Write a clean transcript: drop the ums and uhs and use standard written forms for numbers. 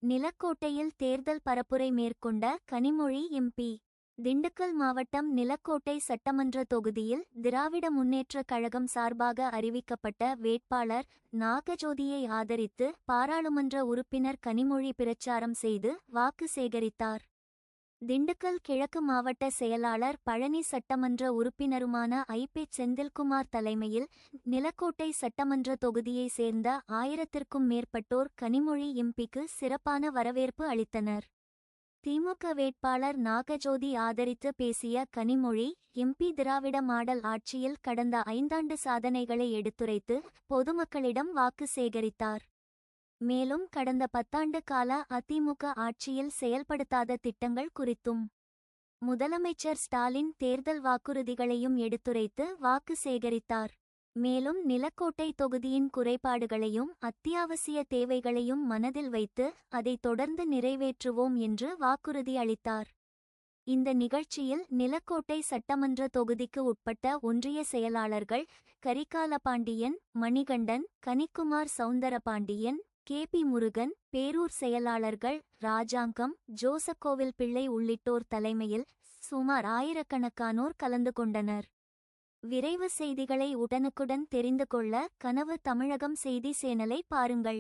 நிலக்கோட்டையில் தேர்தல் பரப்புரை மேற்கொண்ட கனிமொழி எம்பி. திண்டுக்கல் மாவட்டம் நிலக்கோட்டை சட்டமன்ற தொகுதியில் திராவிட முன்னேற்றக் கழகம் சார்பாக அறிவிக்கப்பட்ட வேட்பாளர் நாகஜோதியை ஆதரித்து பாராளுமன்ற உறுப்பினர் கனிமொழி பிரச்சாரம் செய்து வாக்கு சேகரித்தார். திண்டுக்கல் கிழக்கு மாவட்ட செயலாளர் பழனி சட்டமன்ற உறுப்பினருமான ஐ. செந்தில்குமார் தலைமையில் நிலக்கோட்டை சட்டமன்ற தொகுதியைச் சேர்ந்த 1000த்திற்கும் மேற்பட்டோர் கனிமொழி எம்பிக்கு சிறப்பான வரவேற்பு அளித்தனர். திமுக வேட்பாளர் நாகஜோதி ஆதரித்து பேசிய கனிமொழி எம்பி திராவிட மாடல் ஆட்சியில் கடந்த 5 ஆண்டு சாதனைகளை எடுத்துரைத்து பொதுமக்களிடம் வாக்கு சேகரித்தார். மேலும் கடந்த 10 ஆண்டு கால அதிமுக ஆட்சியில் செயல்படுத்தாத திட்டங்கள் குறித்தும் முதலமைச்சர் ஸ்டாலின் தேர்தல் வாக்குறுதிகளையும் எடுத்துரைத்து வாக்கு சேகரித்தார். மேலும் நிலக்கோட்டை தொகுதியின் குறைபாடுகளையும் அத்தியாவசிய தேவைகளையும் மனதில் வைத்து அதை தொடர்ந்து நிறைவேற்றுவோம் என்று வாக்குறுதி அளித்தார். இந்த நிகழ்ச்சியில் நிலக்கோட்டை சட்டமன்ற தொகுதிக்கு உட்பட்ட ஒன்றிய செயலாளர்கள் கரிகாலபாண்டியன், மணிகண்டன், கனிக்குமார், சவுந்தரபாண்டியன், கே. முருகன், பேரூர் செயலாளர்கள் ராஜாங்கம், ஜோசக்கோவில் பிள்ளை உள்ளிட்டோர் தலைமையில் சுமார் 1000கணக்கானோர் கலந்து கொண்டனர். விரைவு செய்திகளை உடனுக்குடன் தெரிந்து கொள்ள கனவு தமிழகம் செய்தி சேனலை பாருங்கள்.